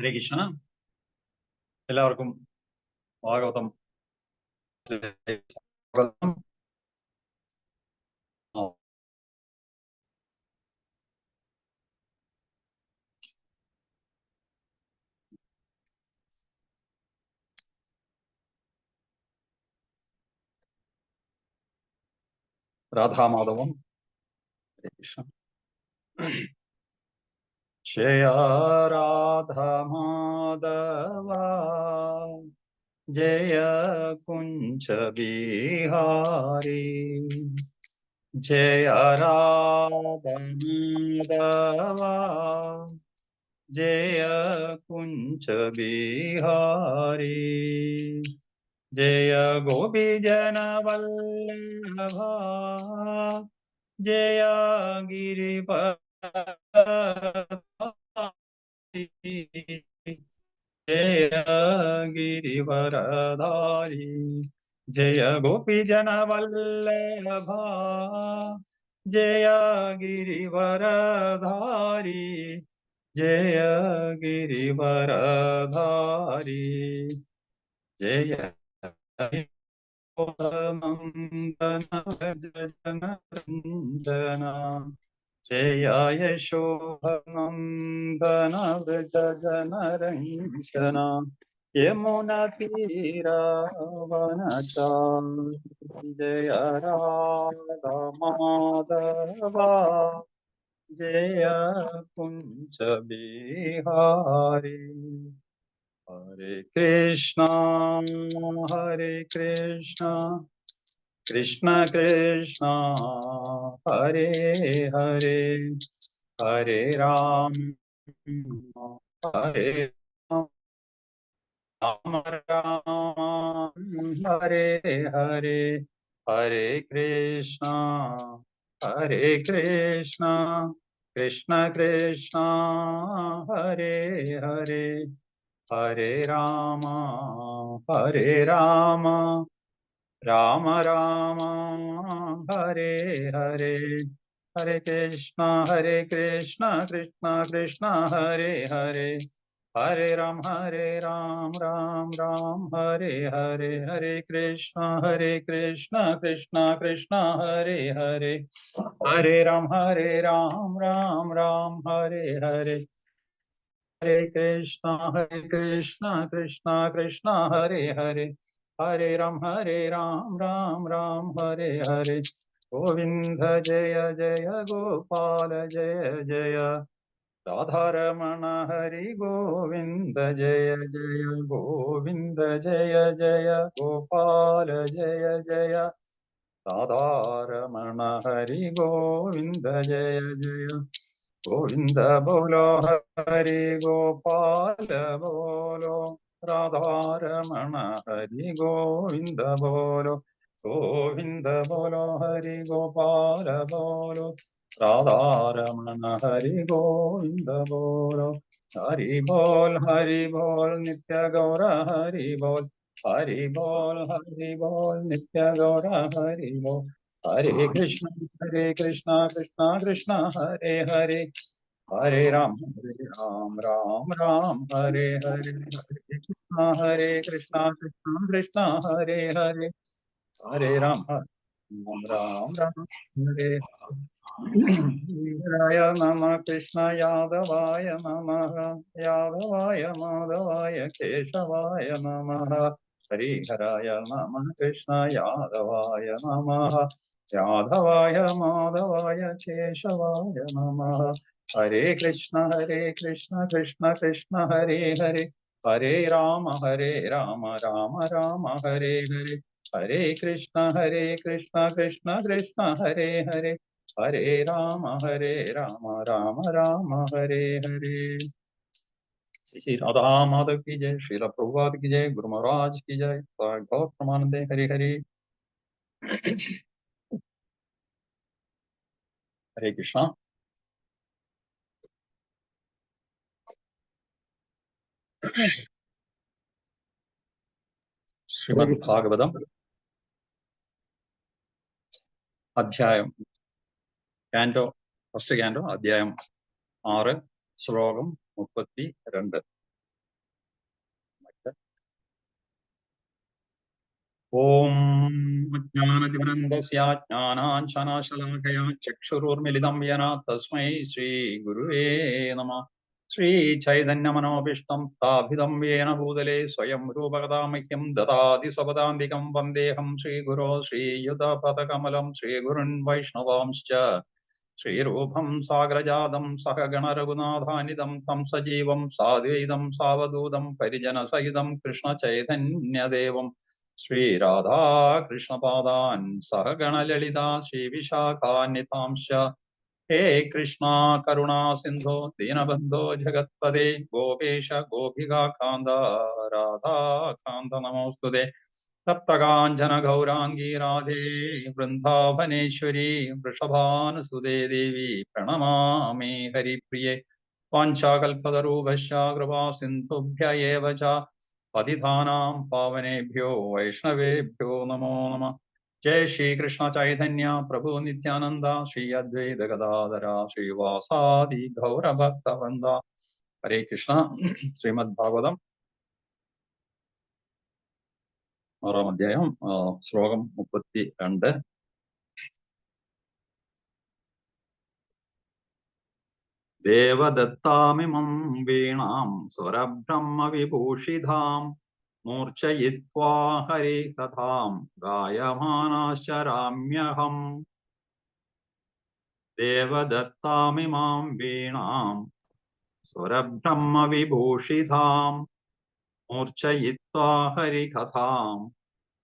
ഹരേ കൃഷ്ണ. എല്ലാവർക്കും ഭാഗവതം സ്വാഗതം. രാധാമാധവം. ഹരേ കൃഷ്ണ. ജയ രാധാമാധവ ജയ കുഞ്ച ബിഹാരി ജയ രാധാമാധവ ജയ കുഞ്ച ബിഹാരി ജയ ഗോപിജന വല്ലഭ ജയ ഗിരിപതി ജയ ഗിരിവരധാരി ജയ ഗോപിജന വല്ലഭ ജയ ഗിരിവരധാരി ജയ ഗിരിവരധാരി ജയ ജനരഞ്ജന ജയ യശോധനന്ദന വ്രജ ജനരഞ്ജന യമുന തീരവനചാരി ജയ രാധാ മാധവ ജയ കുഞ്ച ബിഹാരി ഹരേ കൃഷ്ണ കൃഷ്ണ കൃഷ്ണ ഹരേ ഹരേ ഹരേ രാമ ഹരേ രാമ രാമ ഹരേ ഹരേ ഹരേ കൃഷ്ണ കൃഷ്ണ കൃഷ്ണ ഹരേ ഹരേ ഹരേ രാമ രാമ രാമ ഹരേ ഹരേ ഹരേ കൃഷ്ണ കൃഷ്ണ കൃഷ്ണ ഹരേ ഹരേ ഹരേ രാം രാം രാം ഹരേ ഹരേ ഹരേ കൃഷ്ണ കൃഷ്ണ കൃഷ്ണ ഹരേ ഹരേ ഹരേ രാം രാം ഹരേ ഹരേ ഹരേ കൃഷ്ണ കൃഷ്ണ കൃഷ്ണ ഹരേ ഹരേ ഹരേ രാം രാം ഹരേ ഹരേ ഗോവിന്ദ ജയ ജയ ഗോപാല ജയ ജയ രാധാരമണ ഹരി ഗോവിന്ദ ജയ ജയ ഗോവിന്ദ ജയ ജയ ഗോപാല ജയ ജയ രാധാരമണ ഹരി ഗോവിന്ദ ജയ ജയ ഗോവിന്ദ ബോലോ ഹരി ഗോപാല ബോലോ രാധാരമണ ഹരി ഗോവിന്ദ ബോലോ ഗോവിന്ദ ബോലോ ഹരി ഗോപാല ബോലോ രാധാരമണ ഹരി ഗോവിന്ദ ബോലോ ഹരി ബോൽ നിത്യ ഗൗര ഹരി ബോൽ നിത്യ ഗൗര ഹരി ബോൽ ഹരേ കൃഷ്ണ കൃഷ്ണ കൃഷ്ണ ഹരേ ഹരേ ഹരേ രാം രാം ഹരേ ഹരേ ഹരേ കൃഷ്ണ കൃഷ്ണ ഹരേ ഹരേ ഹരേ രാം രാം ഹരേ ഹരേ നമ കൃഷ്ണ യാദവായ നമഃ യാദവായ മാധവായ കേശവായ നമഃ ഹരിഹരായ നമ കൃഷ്ണ യാദവായ നമഃ യാദവായ മാധവായ കേശവായ നമഃ ഹരേ കൃഷ്ണ കൃഷ്ണ കൃഷ്ണ ഹരേ ഹരേ ഹരേ രാമ രാമ രാമ ഹരേ ഹരേ ഹരേ കൃഷ്ണ കൃഷ്ണ കൃഷ്ണ ഹരേ ഹരേ ഹരേ രാമ രാമ ഹരേ ഹരേ श्री राधा माधव की जय, श्रील प्रभुपाद की जय, गुरु महाराज की जय, गौर प्रमानंदे हरे हरे हरे कृष्णा. ശ്രീമദ് ഭാഗവതം അധ്യായം കാൻഡോ ഫസ്റ്റ് കാൻഡോ അധ്യായം 6 ശ്ലോകം 32. ഓം അജ്ഞാനതിമനന്തസ്യ ജ്ഞാനാഞ്ജനശലാകയാ ചക്ഷുരുർമിലിതം യേന തസ്മൈ ശ്രീ ഗുരുവേ നമഃ. ശ്രീ ചൈതന്യമനോഭീഷ്ടം സ്ഥാപിതം യേന ഭൂതലേ സ്വയം രൂപകഥാമഹ്യം ദദാതി സ്വപദാന്തികം വന്ദേഹം ശ്രീഗുരോ ശ്രീയുതപദകമലം ശ്രീഗുരുൻ വൈഷ്ണവാംശ്ച ശ്രീരൂപം സാഗരജാതം സഹഗണ രഘുനാഥാനിതം തം സജീവം സാദ്വൈതം സാവധൂതം പരിജനസഹിതം കൃഷ്ണ ചൈതന്യദേവം ശ്രീരാധാകൃഷ്ണപാദാൻ സഹഗണ ലളിത ശ്രീവിശാഖാന്വിതാംശ. ഹേ കൃഷ്ണ കരുണാ സിന്ധോ ദീനബന്ധോ ജഗത്പദേ ഗോപേശ ഗോപികാന്ത രാധാകാന്ത നമോസ്തുതേ. തപ്തകാഞ്ചന ഗൗരാംഗീ രാധേ വൃന്ദാവനേശ്വരി വൃഷഭാനുസുതേ ദേവി പ്രണമാമി ഹരിപ്രിയേ. വാഞ്ചാകൽപതരൂപശ്ച കൃപാ സിന്ധുഭ്യ ഏവ ച പതിതാനാം പാവനേഭ്യോ വൈഷ്ണവേഭ്യോ നമോ നമഃ. ജയ ശ്രീകൃഷ്ണ ചൈതന്യ പ്രഭു നിത്യാനന്ദ ശ്രീ അദ്വൈത ഗദാധര ശ്രീവാസാദി ഗൗരഭക്തവൃന്ദ. ഹരേ കൃഷ്ണ. ശ്രീമദ് ഭാഗവതം 6-ാം അധ്യായം ശ്ലോകം 32. ദേവദത്താമിമം വീണാം സ്വരബ്രഹ്മ വിഭൂഷിതാം മൂർച്ഛയിത്വാ ഹരികഥാം ഗായമാനാശ്ചരാമ്യഹം. ദേവദത്താമിമാം വീണാം സ്വരബ്രഹ്മ വിഭൂഷിതാം മൂർച്ഛയിത്വാ ഹരികഥാം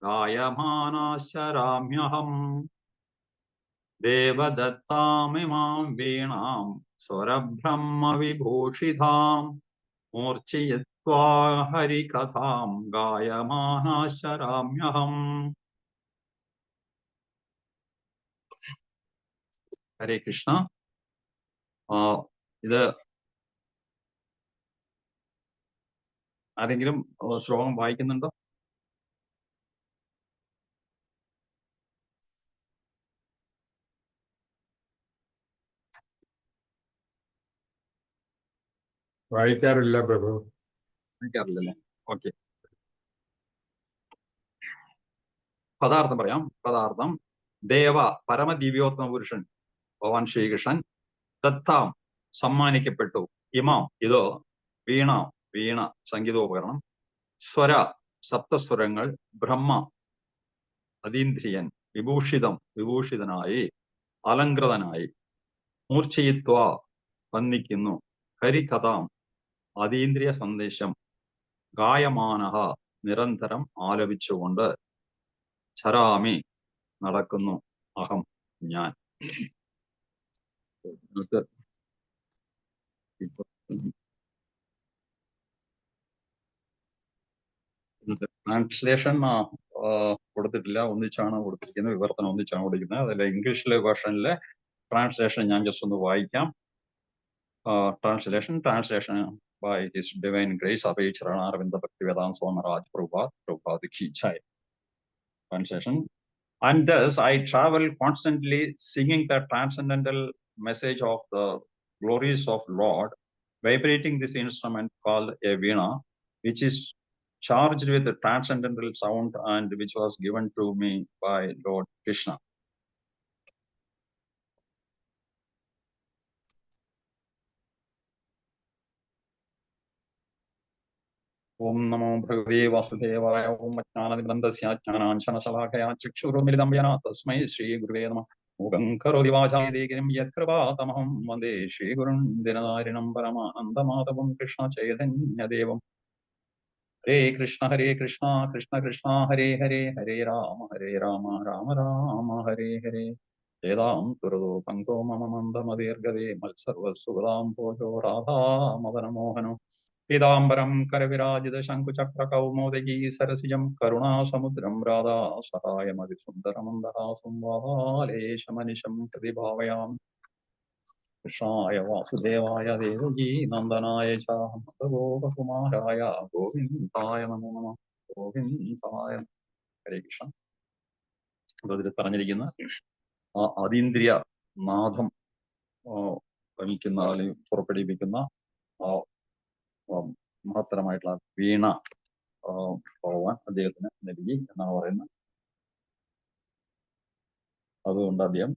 ഗായമാനാശ്ചരാമ്യഹം. ദേവദത്താമിമാം വീണാം സ്വരബ്രഹ്മ വിഭൂഷിതാം മൂർച്ഛയിത്വാ ഹരികഥാം ഗായമാനാശ്ചരാമ്യഹം. ഹരേ കൃഷ്ണ. ഇത് ആരെങ്കിലും ശ്ലോകം വായിക്കുന്നുണ്ടോ? വായിക്കാറില്ല പ്രഭു. വായിക്കാറില്ലല്ലേ? ഓക്കെ. പദാർത്ഥം പറയാം. പദാർത്ഥം: ദേവ പരമദിവ്യോത്തമ പുരുഷൻ ഭഗവാൻ ശ്രീകൃഷ്ണൻ, ദത്താം സമ്മാനിക്കപ്പെട്ടു, ഇമാം ഇതോ, വീണ വീണ സംഗീതോപകരണം, സ്വര സപ്തസ്വരങ്ങൾ, ബ്രഹ്മ അതീന്ദ്രിയൻ, വിഭൂഷിതം വിഭൂഷിതനായി അലങ്കൃതനായി, മൂർച്ഛയിത്വ വന്ദിക്കുന്നു, ഹരികഥാം അതീന്ദ്രിയ സന്ദേശം, ഗായമാനഹ നിരന്തരം ആലപിച്ചുകൊണ്ട്, ചരാമി നടക്കുന്നു, അഹം ഞാൻ. ട്രാൻസ്ലേഷൻ കൊടുത്തിട്ടില്ല, ഒന്നിച്ചാണ് കൊടുത്തിരിക്കുന്നത്, വിവർത്തനം ഒന്നിച്ചാണ് കൊടുക്കുന്നത്. അതിലെ ഇംഗ്ലീഷിലെ വേർഷനിലെ ട്രാൻസ്ലേഷൻ ഞാൻ ജസ്റ്റ് ഒന്ന് വായിക്കാം. Translation by His Divine Grace Abhay Charanarvinda Bhaktivedanta Swami Maharaj Prabhupada Ki Jai. Translation: And thus I travel constantly singing the transcendental message of the glories of Lord, vibrating this instrument called a veena, which is charged with the transcendental sound and which was given to me by Lord Krishna. Om Namo Bhagavate Vasudevaya. Om Ajnanatimirandasya Jnanaanjana-shalakaya Chakshurumilitam Yena Tasmai Shri Guruve Namah. Mukhaṁ karoti vācāledikam yat-kripātamaham vande Shri Gurun Dinadarinam Paramanandamasavam Krishna Chaitanya-devam. Hare Krishna Krishna Krishna Hare Hare, Hare Rama Rama Rama Hare Hare. Vedam Turado Panko Mama Mandamadirgave Malsarva Sugam Pojo Radha Madana Mohano. Pidambaram Karavirajita Shankuchakra Kaumodagi Sarasijam Karuna Samudram Radha Sahaya Madhisundaramandha Sumvale Shamanisham Kadibhavayam. Krishnaya Vasudevaya Devaji Nandanaya Cha Madhavo Kumaraya Govindaya Namo Namah. Govindaya. Hare Krishna. അതിൽ പറഞ്ഞിരിക്കുന്ന അതീന്ദ്രിയ നാദം വഹിക്കുന്ന അല്ലെങ്കിൽ പുറപ്പെടുവിക്കുന്ന മഹത്തരമായിട്ടുള്ള വീണ ഭഗവാൻ അദ്ദേഹത്തിന് നൽകി എന്നാണ് പറയുന്നത്. അതുകൊണ്ട് അദ്ദേഹം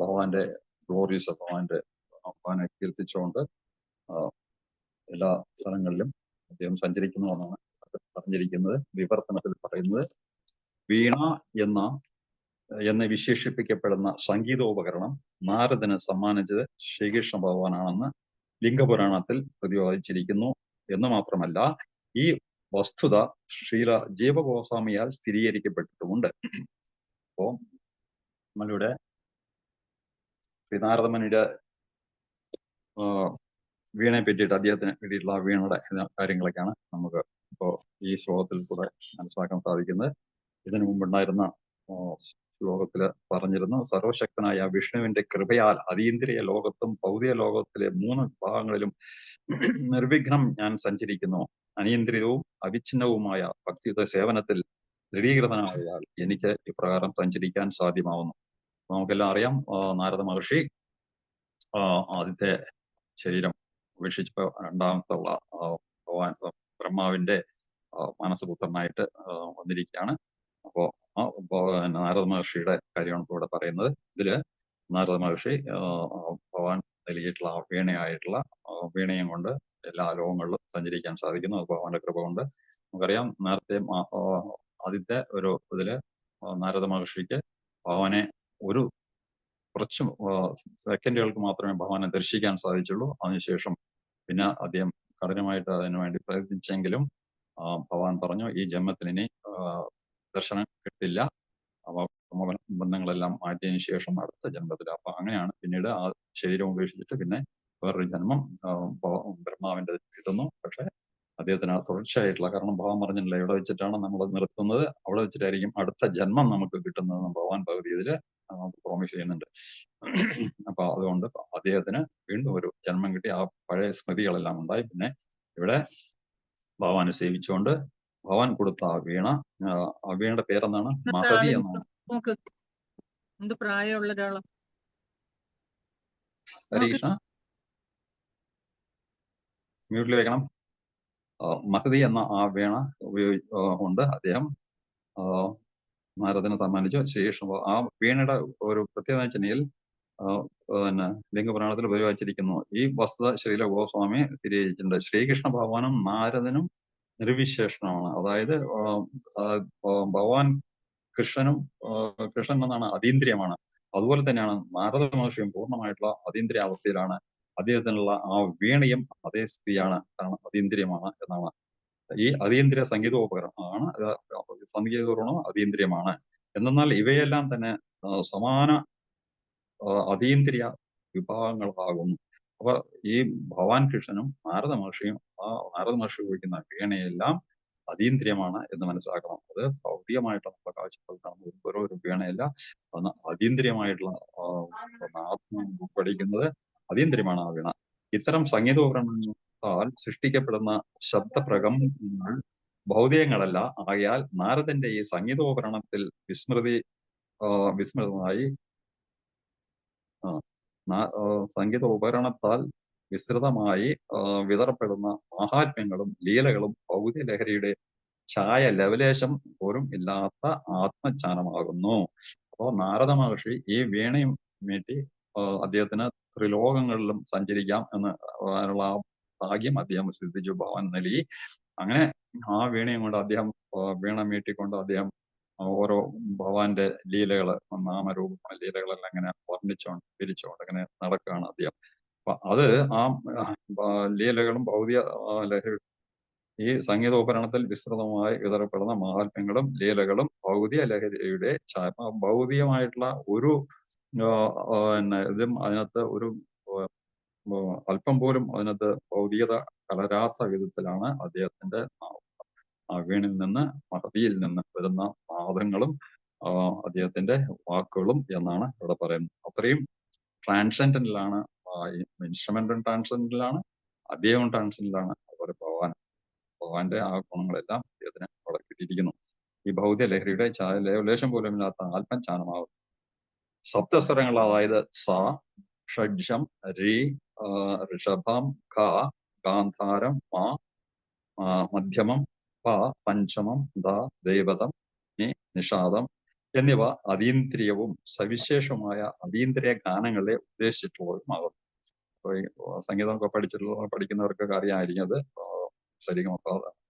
ഭഗവാന്റെ ഗ്ലോറീസ് ഭഗവാനെ കീർത്തിച്ചുകൊണ്ട് എല്ലാ സ്ഥലങ്ങളിലും അദ്ദേഹം സഞ്ചരിക്കുന്നു എന്നാണ് പറഞ്ഞിരിക്കുന്നത്. വിവർത്തനത്തിൽ പറയുന്നത് വീണ എന്ന് വിശേഷിപ്പിക്കപ്പെടുന്ന സംഗീതോപകരണം നാരദന് സമ്മാനിച്ചത് ശ്രീകൃഷ്ണ ഭഗവാനാണെന്ന് ലിംഗപുരാണത്തിൽ പ്രതിപാദിച്ചിരിക്കുന്നു എന്ന് മാത്രമല്ല ഈ വസ്തുത ശ്രീല ജീവഗോസ്വാമിയാൽ സ്ഥിരീകരിക്കപ്പെട്ടിട്ടുമുണ്ട്. അപ്പോ നമ്മളിവിടെ ശ്രീനാരദമുനിയുടെ വീണയെ പറ്റിയിട്ട് അദ്ദേഹത്തിന് വേണ്ടിയിട്ടുള്ള വീണയുടെ കാര്യങ്ങളൊക്കെയാണ് നമുക്ക് ഇപ്പോ ഈ ശ്ലോകത്തിൽ കൂടെ മനസ്സിലാക്കാൻ സാധിക്കുന്നത്. ഇതിനു മുമ്പുണ്ടായിരുന്ന ശ്ലോകത്തില് പറഞ്ഞിരുന്നു, സർവശക്തനായ വിഷ്ണുവിന്റെ കൃപയാൽ അതീന്ദ്രിയ ലോകത്തും ഭൗതിക ലോകത്തിലെ 3 വിഭാഗങ്ങളിലും നിർവിഘ്നം ഞാൻ സഞ്ചരിക്കുന്നു. അനിയന്ത്രിതവും അവിഛിന്നവുമായ ഭക്തിയുത സേവനത്തിൽ ദൃഢീകൃതനായാൽ എനിക്ക് ഇപ്രകാരം സഞ്ചരിക്കാൻ സാധ്യമാവുന്നു. നമുക്കെല്ലാം അറിയാം, നാരദ മഹർഷി ആദ്യത്തെ ശരീരം ഉപേക്ഷിച്ചപ്പോ രണ്ടാമത്തുള്ള ഭഗവാൻ ബ്രഹ്മാവിന്റെ മാനസപുത്രനായിട്ട് വന്നിരിക്കുകയാണ്. അപ്പോ നാരദ മഹർഷിയുടെ കാര്യമാണ് ഇവിടെ പറയുന്നത്. ഇതില് നാരദ മഹർഷി ഭഗവാൻ നൽകിയിട്ടുള്ള വീണയായിട്ടുള്ള വീണയും കൊണ്ട് എല്ലാ ലോകങ്ങളിലും സഞ്ചരിക്കാൻ സാധിക്കുന്നു. അത് ഭഗവാന്റെ കൃപ കൊണ്ട്. നമുക്കറിയാം, നേരത്തെ ആദ്യത്തെ ഒരു ഇതില് നാരദ മഹർഷിക്ക് ഭഗവാനെ കുറച്ച് സെക്കൻഡുകൾക്ക് മാത്രമേ ഭഗവാനെ ദർശിക്കാൻ സാധിച്ചുള്ളൂ. അതിനുശേഷം പിന്നെ അദ്ദേഹം കഠിനമായിട്ട് അതിനുവേണ്ടി പ്രയത്നിച്ചെങ്കിലും ഭഗവാൻ പറഞ്ഞു, ഈ ജന്മത്തിൽ ഇനി ദർശനം കിട്ടില്ല. അപ്പൊ ബന്ധങ്ങളെല്ലാം മാറ്റിയതിനു ശേഷം അടുത്ത ജന്മത്തിൽ. അപ്പൊ അങ്ങനെയാണ് പിന്നീട് ആ ശരീരം ഉപേക്ഷിച്ചിട്ട് പിന്നെ വേറൊരു ജന്മം ബ്രഹ്മാവിന്റെ കിട്ടുന്നു. പക്ഷെ അദ്ദേഹത്തിന് തുടർച്ചയായിട്ടുള്ള, കാരണം ഭഗവാൻ പറഞ്ഞില്ല ഇവിടെ വെച്ചിട്ടാണ് നമ്മൾ നിർത്തുന്നത്, അവിടെ വെച്ചിട്ടായിരിക്കും അടുത്ത ജന്മം നമുക്ക് കിട്ടുന്നത് ഭഗവാൻ ഭഗവത്ഗീതയില് പ്രോമിസ് ചെയ്യുന്നുണ്ട്. അപ്പൊ അതുകൊണ്ട് അദ്ദേഹത്തിന് വീണ്ടും ഒരു ജന്മം കിട്ടി. ആ പഴയ സ്മൃതികളെല്ലാം ഉണ്ടായി. പിന്നെ ഇവിടെ ഭഗവാനെ സേവിച്ചുകൊണ്ട് ഭഗവാൻ കൊടുത്ത ആ വീണയുടെ പേരെന്താണ്? മഹതി എന്നാണ്. പ്രായമുള്ള ഒരാള് ഹരീഷ്ണ മ്യൂട്ടിൽ വെക്കണം. മഹതി എന്ന ആ വീണ കൊണ്ട് അദ്ദേഹം നാരദനെ സമ്മാനിച്ചു. ശ്രീകൃഷ്ണ ആ വീണയുടെ ഒരു പ്രത്യേകത വെച്ചിട്ടുണ്ടെങ്കിൽ പിന്നെ ലിംഗപുരാണത്തിൽ ഉപയോഗിച്ചിരിക്കുന്നു. ഈ വസ്തുത ശ്രീല ഗോസ്വാമി തിരിച്ചിട്ടുണ്ട്. ശ്രീകൃഷ്ണ ഭഗവാനും നാരദനും നിർവിശേഷണമാണ്. അതായത് ഭഗവാൻ കൃഷ്ണൻ എന്നാണ് അതീന്ദ്രിയമാണ്. അതുപോലെ തന്നെയാണ് നാരദ മഹർഷിയും പൂർണ്ണമായിട്ടുള്ള അതീന്ദ്രിയ അവസ്ഥയിലാണ്. അദ്ദേഹത്തിനുള്ള ആ വീണയും അതേ സ്ഥിതിയാണ്, കാരണം അതീന്ദ്രിയമാണ് എന്നാണ്. ഈ അതീന്ദ്രിയ സംഗീതോപകരണം അതീന്ദ്രിയമാണ്. എന്നാൽ ഇവയെല്ലാം തന്നെ സമാന അതീന്ദ്രിയ വിഭാഗങ്ങളാകുന്നു. അപ്പൊ ഈ ഭഗവാൻ കൃഷ്ണനും നാരദ മഹർഷിയും നാരദ മഹർഷി ഉപയോഗിക്കുന്ന വീണയെല്ലാം അതീന്ദ്രിയമാണ് എന്ന് മനസ്സിലാക്കണം. അത് ഭൗതികമായിട്ടുള്ള നമ്മുടെ കാഴ്ചപ്പാട് ഓരോ വീണയല്ല, അതീന്ദ്രിയമായിട്ടുള്ള ആത്മ പഠിക്കുന്നത് അതീന്ദ്രിയമാണ് ആ വീണ. ഇത്തരം സംഗീതോപകരണങ്ങളാൽ സൃഷ്ടിക്കപ്പെടുന്ന ശബ്ദപ്രകമ്പനങ്ങൾ ഭൗതികങ്ങളല്ല. ആകയാൽ നാരദന്റെ ഈ സംഗീതോപകരണത്തിൽ വിസ്മൃതമായി സംഗീത ഉപകരണത്താൽ വിസ്തൃതമായി വിതറപ്പെടുന്ന മാഹാത്മ്യങ്ങളും ലീലകളും ഭൗതിക ലഹരിയുടെ ഛായ ലവലേശം പോലും ഇല്ലാത്ത ആത്മജ്ഞാനമാകുന്നു. അപ്പോ നാരദ മഹർഷി ഈ വീണയും മീട്ടി അദ്ദേഹത്തിന് ത്രിലോകങ്ങളിലും സഞ്ചരിക്കാം എന്നുള്ള ഭാഗ്യം അദ്ദേഹം സിദ്ധിച്ചു, ഭഗവാൻ നൽകി. അങ്ങനെ ആ വീണയും കൊണ്ട് അദ്ദേഹം വീണ മീട്ടിക്കൊണ്ട് അദ്ദേഹം ഓരോ ഭഗവാന്റെ ലീലകള്, നാമരൂപ ലീലകളെല്ലാം ഇങ്ങനെ വർണ്ണിച്ചുകൊണ്ട് പിരിച്ചുകൊണ്ട് അങ്ങനെ നടക്കുകയാണ് അദ്ദേഹം. അപ്പൊ അത് ആ ലീലകളും ഭൗതിക ലഹരി, ഈ സംഗീതോപകരണത്തിൽ വിസ്തൃതമായി വിതരപ്പെടുന്ന മഹാത്മ്യങ്ങളും ലീലകളും ഭൗതിക ലഹരിയുടെ ഭൗതികമായിട്ടുള്ള ഒരു ഇതും അതിനകത്ത് ഒരു അല്പം പോലും അതിനകത്ത് ഭൗതികത കലരാസ വിധത്തിലാണ് അദ്ദേഹത്തിന്റെ വീണിൽ നിന്ന്, മഹതിയിൽ നിന്ന് വരുന്ന നാദങ്ങളും അദ്ദേഹത്തിന്റെ വാക്കുകളും എന്നാണ് ഇവിടെ പറയുന്നത്. അത്രയും ട്രാൻസെൻഡന്റിലാണ്, ഇൻസ്ട്രുമെന്റും ട്രാൻസെൻഡന്റിലാണ്, അദ്ദേഹവും ട്രാൻസെൻഡന്റിലാണ്. അതുപോലെ ഭഗവാന്റെ ആ ഗുണങ്ങളെല്ലാം അദ്ദേഹത്തിന് അവിടെ കിട്ടിയിരിക്കുന്നു. ഈ ഭൗതിക ലഹരിയുടെ ലേശം പോലും ഇല്ലാത്ത ആത്മജ്ഞാനമാകും. സപ്തസ്വരങ്ങൾ, അതായത് സ, ഷഡ്ജം, രി, ഋഷഭം, ഖ, ഗാന്ധാരം, മ, മധ്യമം, പ, പഞ്ചമം, ദ, ദൈവതം, നി, നിഷാദം, എന്നിവ അതീന്ദ്രിയവും സവിശേഷമായ അതീന്ദ്രിയ ഗാനങ്ങളെ ഉദ്ദേശിച്ചിട്ടുള്ളതുമാകുന്നു. അപ്പൊ ഈ സംഗീതമൊക്കെ പഠിക്കുന്നവർക്കൊക്കെ അറിയാമായിരിക്കും അത് ശരിക്കും